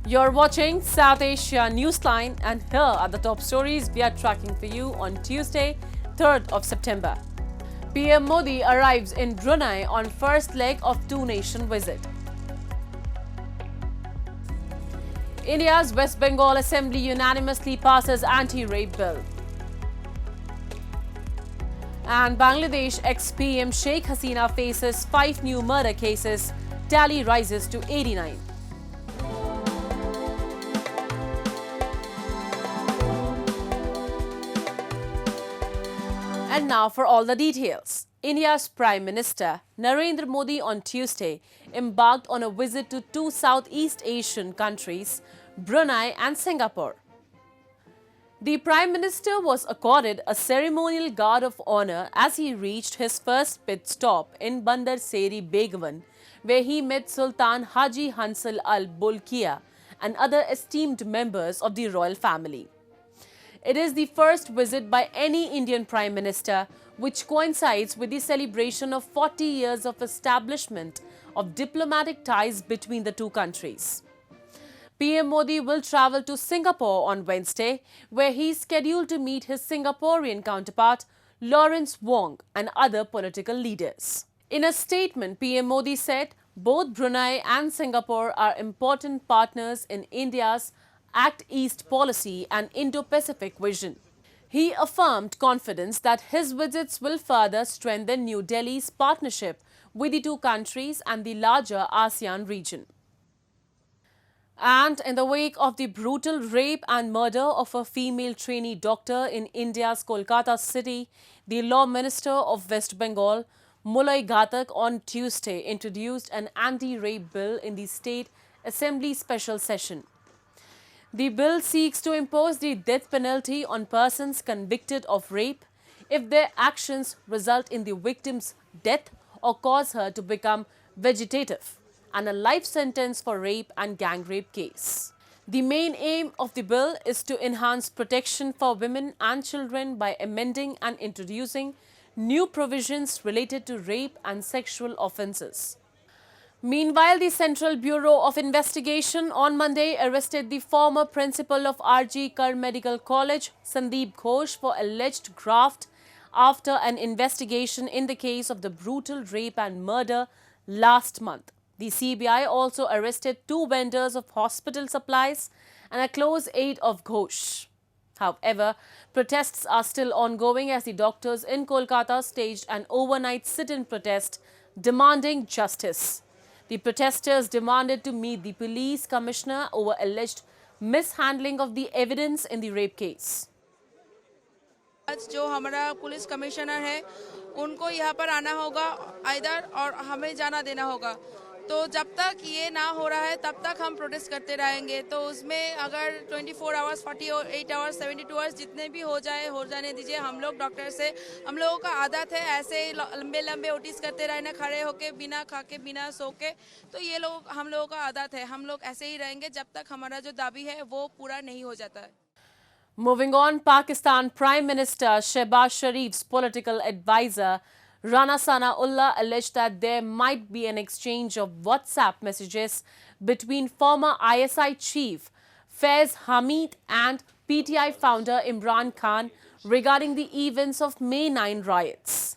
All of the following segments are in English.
You're watching South Asia Newsline, and here are the top stories we are tracking for you on Tuesday, 3rd of September. PM Modi arrives in Brunei on first leg of two-nation visit. India's West Bengal Assembly unanimously passes anti-rape bill. And Bangladesh ex-PM Sheikh Hasina faces 5 new murder cases. Tally rises to 89. And now for all the details. India's Prime Minister Narendra Modi on Tuesday embarked on a visit to two Southeast Asian countries, Brunei and Singapore. The Prime Minister was accorded a ceremonial guard of honor as he reached his first pit stop in Bandar Seri Begawan, where he met Sultan Haji Hansal Al Bolkiah and other esteemed members of the royal family. It is the first visit by any Indian Prime Minister which coincides with the celebration of 40 years of establishment of diplomatic ties between the two countries. PM Modi will travel to Singapore on Wednesday, where he is scheduled to meet his Singaporean counterpart Lawrence Wong and other political leaders. In a statement, PM Modi said both Brunei and Singapore are important partners in India's Act East policy and Indo-Pacific vision. He affirmed confidence that his visits will further strengthen New Delhi's partnership with the two countries and the larger ASEAN region. And in the wake of the brutal rape and murder of a female trainee doctor in India's Kolkata city, the Law Minister of West Bengal, Mulay Ghatak, on Tuesday introduced an anti-rape bill in the State Assembly special session. The bill seeks to impose the death penalty on persons convicted of rape if their actions result in the victim's death or cause her to become vegetative, and a life sentence for rape and gang rape case. The main aim of the bill is to enhance protection for women and children by amending and introducing new provisions related to rape and sexual offences. Meanwhile, the Central Bureau of Investigation on Monday arrested the former principal of RG Kar Medical College, Sandeep Ghosh, for alleged graft after an investigation in the case of the brutal rape and murder last month. The CBI also arrested two vendors of hospital supplies and a close aide of Ghosh. However, protests are still ongoing as the doctors in Kolkata staged an overnight sit-in protest demanding justice. The protesters demanded to meet the police commissioner over alleged mishandling of the evidence in the rape case. आज जो हमारा police commissioner है उनको यहाँ पर आना होगा either और हमें जाना देना होगा। तो जब तक ये ना हो रहा है तब तक हम प्रोटेस्ट करते रहेंगे। तो उसमें अगर 24 आवर्स 48 आवर्स 72 आवर्स जितने भी हो जाने दीजिए। हम लोग डॉक्टर से हम लोगों का आदत है ऐसे लंबे लंबे ओटीज करते रहना, खड़े होके बिना खा के बिना सो के। तो ये लोग हम लोगों का आदत है, हम लोग ऐसे ही रहेंगे जब तक हमारा जो दाबी है वो पूरा नहीं हो जाता है। Moving on, Pakistan Prime Minister Shehbaz Sharif's political advisor Rana Sanaullah alleged that there might be an exchange of WhatsApp messages between former ISI chief Faiz Hamid and PTI founder Imran Khan regarding the events of May 9 riots.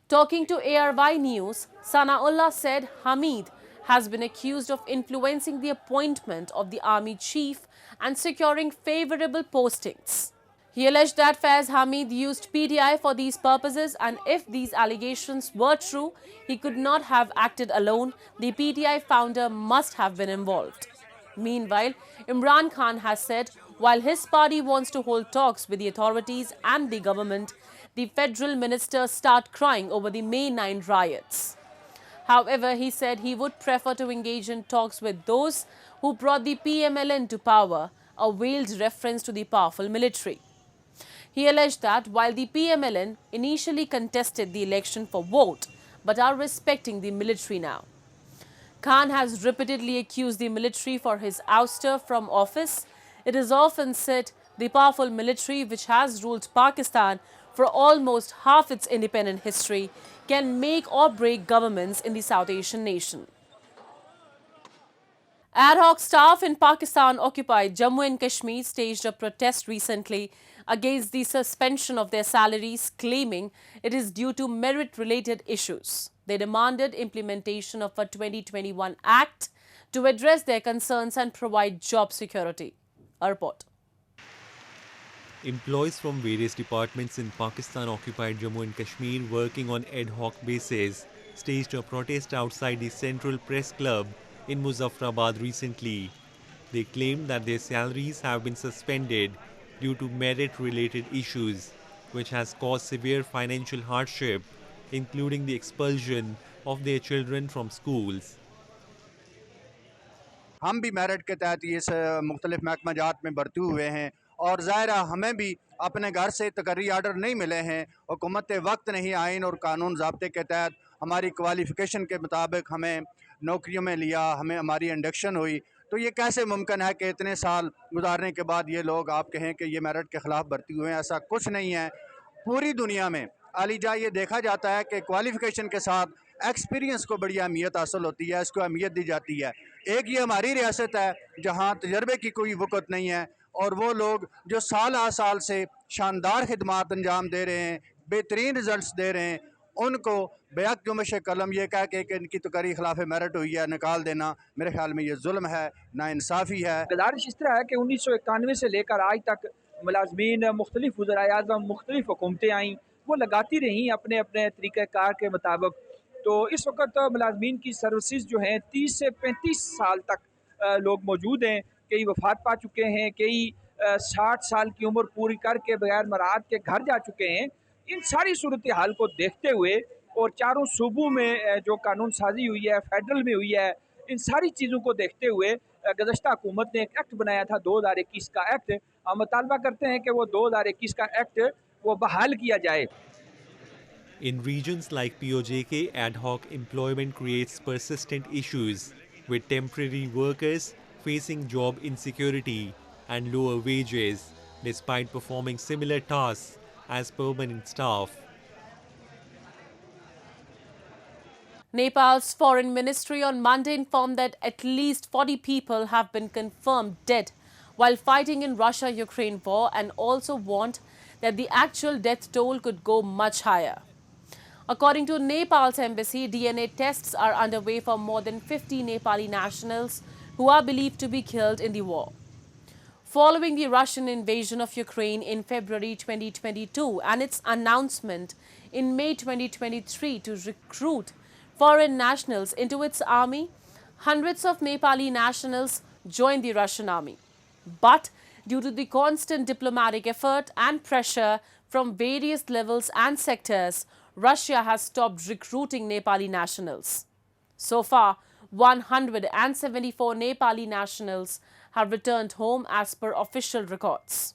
Talking to ARY News, Sanaullah said Hamid has been accused of influencing the appointment of the army chief and securing favorable postings. He alleged that Faiz Hamid used PTI for these purposes, and if these allegations were true, he could not have acted alone. The PTI founder must have been involved. Meanwhile, Imran Khan has said while his party wants to hold talks with the authorities and the government, the federal ministers start crying over the May 9 riots. However, he said he would prefer to engage in talks with those who brought the PMLN to power, a veiled reference to the powerful military. He alleged that while the PMLN initially contested the election for vote, but are respecting the military now. Khan has repeatedly accused the military for his ouster from office. It is often said the powerful military, which has ruled Pakistan for almost half its independent history, can make or break governments in the South Asian nation. Ad hoc staff in Pakistan-occupied Jammu and Kashmir staged a protest recently against the suspension of their salaries, claiming it is due to merit-related issues. They demanded implementation of a 2021 Act to address their concerns and provide job security. A report. Employees from various departments in Pakistan-occupied Jammu and Kashmir working on ad hoc basis staged a protest outside the Central Press Club in Muzaffarabad recently. They claimed that their salaries have been suspended due to merit-related issues, which has caused severe financial hardship, including the expulsion of their children from schools. हम भी merit के तहत ये मुख्तलिफ महकमा जात में भर्ती हुए हैं और ज़ाहिर हमें भी अपने घर से तकर्री आर्डर नहीं मिले हैं। हुकूमत वक्त नहीं आइन और कानून ज़ाब्ते के तहत हमारी क्वालिफ़िकेशन के मुताबिक हमें नौकरियों में लिया, हमें हमारी इंडक्शन हुई। तो ये कैसे मुमकिन है कि इतने साल गुजारने के बाद ये लोग आप कहें कि ये मेरिट के ख़िलाफ़ भर्ती हुए हैं? ऐसा कुछ नहीं है। पूरी दुनिया में आलीजा ये देखा जाता है कि क्वालिफ़िकेशन के साथ एक्सपीरियंस को बड़ी अहमियत हासिल होती है, इसको अहमियत दी जाती है। एक ये हमारी रियासत है जहाँ तजर्बे की कोई वक़्त नहीं है और वो लोग जो साल आ साल से शानदार खिदमात अंजाम दे रहे हैं, बेहतरीन रिज़ल्ट्स दे रहे हैं, उनको बेहक जुम्मश कलम ये कह के कि इनकी तकर्री खिलाफ मेरिट हुई है निकाल देना, मेरे ख्याल में ये जुल्म है, नाइंसाफ़ी है। गुजारिश इस तरह है कि 1991 से लेकर आज तक मुलाजमीन मुख्तलिफ वज़राए-आज़म मुख्तलिफ हुकूमतें आईं, वो लगाती रहीं अपने अपने तरीक़ाकार के मुताबिक। तो इस वक्त मुलाजमीन की सर्विसेज जो हैं 30 से 35 साल तक लोग मौजूद हैं, कई वफ़ात पा चुके हैं, कई 60 साल की उम्र पूरी करके बगैर मराद के घर जा चुके हैं। इन सारी सूरत हाल को देखते हुए और चारों सूबों में जो कानून साजी हुई है, फेडरल में हुई है, इन सारी चीज़ों को देखते हुए गुज़श्ता हुकूमत ने एक एक्ट बनाया था 2021 का एक्ट। हम मुतालबा करते हैं कि वो 2021 का एक्ट वो बहाल किया जाए। In regions like POJK, ad hoc employment creates persistent issues, with temporary workers facing job insecurity and lower wages, despite performing similar tasks as permanent staff. Nepal's foreign ministry on Monday informed that at least 40 people have been confirmed dead while fighting in Russia-Ukraine war, and also warned that the actual death toll could go much higher. According to Nepal's embassy, DNA tests are underway for more than 50 Nepali nationals who are believed to be killed in the war. Following the Russian invasion of Ukraine in February 2022 and its announcement in May 2023 to recruit foreign nationals into its army, hundreds of Nepali nationals joined the Russian army. But due to the constant diplomatic effort and pressure from various levels and sectors, Russia has stopped recruiting Nepali nationals. So far, 174 Nepali nationals have returned home as per official records.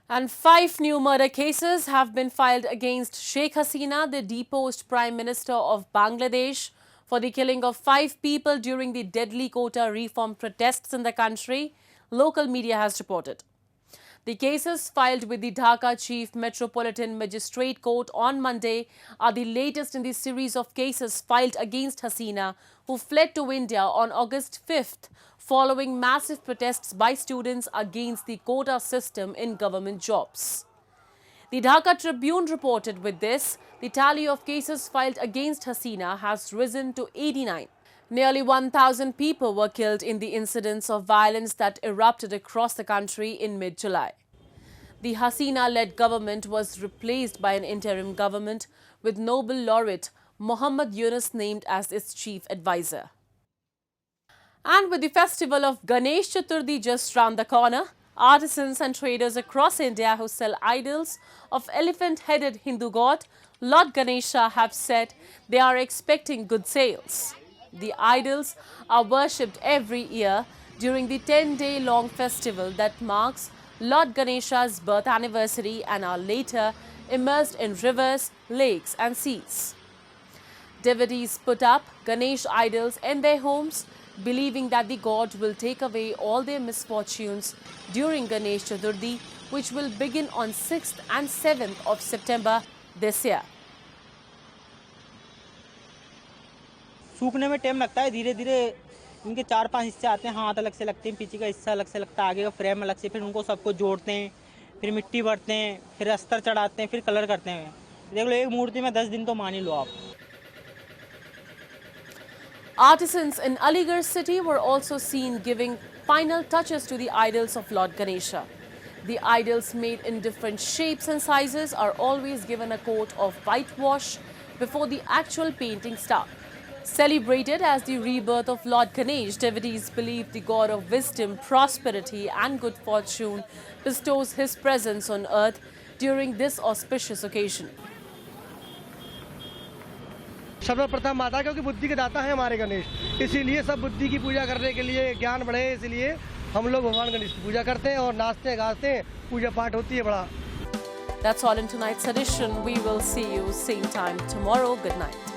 And 5 new murder cases have been filed against Sheikh Hasina, the deposed Prime Minister of Bangladesh, for the killing of 5 people during the deadly quota reform protests in the country, local media has reported. The cases filed with the Dhaka Chief Metropolitan Magistrate Court on Monday are the latest in the series of cases filed against Hasina, who fled to India on August 5th following massive protests by students against the quota system in government jobs. The Dhaka Tribune reported with this, the tally of cases filed against Hasina has risen to 89. Nearly 1,000 people were killed in the incidents of violence that erupted across the country in mid-July. The Hasina-led government was replaced by an interim government with Nobel laureate Muhammad Yunus named as its chief advisor. And with the festival of Ganesh Chaturthi just round the corner, artisans and traders across India who sell idols of elephant-headed Hindu god Lord Ganesha have said they are expecting good sales. The idols are worshipped every year during the 10-day-long festival that marks Lord Ganesha's birth anniversary and are later immersed in rivers, lakes and seas. Devotees put up Ganesh idols in their homes, believing that the god will take away all their misfortunes during Ganesh Chaturthi, which will begin on 6th and 7th of September this year. सूखने में time लगता है, धीरे धीरे इनके 4-5 हिस्से आते हैं, हाथ अलग से लगते हैं, पीछे का हिस्सा अलग से लगता है, आगे का फ्रेम अलग से, फिर उनको सबको जोड़ते हैं, फिर मिट्टी भरते हैं, फिर अस्तर चढ़ाते हैं, फिर कलर करते हैं। देख लो एक मूर्ति में 10 दिन तो मान ही लो आप। Artisans in Aligarh city were also seen giving final touches to the idols of Lord Ganesha. The idols made in different shapes and sizes are always given a coat of whitewash before the actual painting starts. Celebrated as the rebirth of Lord Ganesh, devotees believe the god of wisdom, prosperity and good fortune bestows his presence on earth during this auspicious occasion. सर्वप्रथम माता, क्योंकि बुद्धि के दाता है हमारे गणेश, इसीलिए सब बुद्धि की पूजा करने के लिए, ज्ञान बढ़े इसलिए हम लोग भगवान गणेश की पूजा करते हैं और नाचते हैं, गाते हैं, पूजा पाठ होती है बड़ा। That's all in tonight's edition. We will see you same time tomorrow. Good night.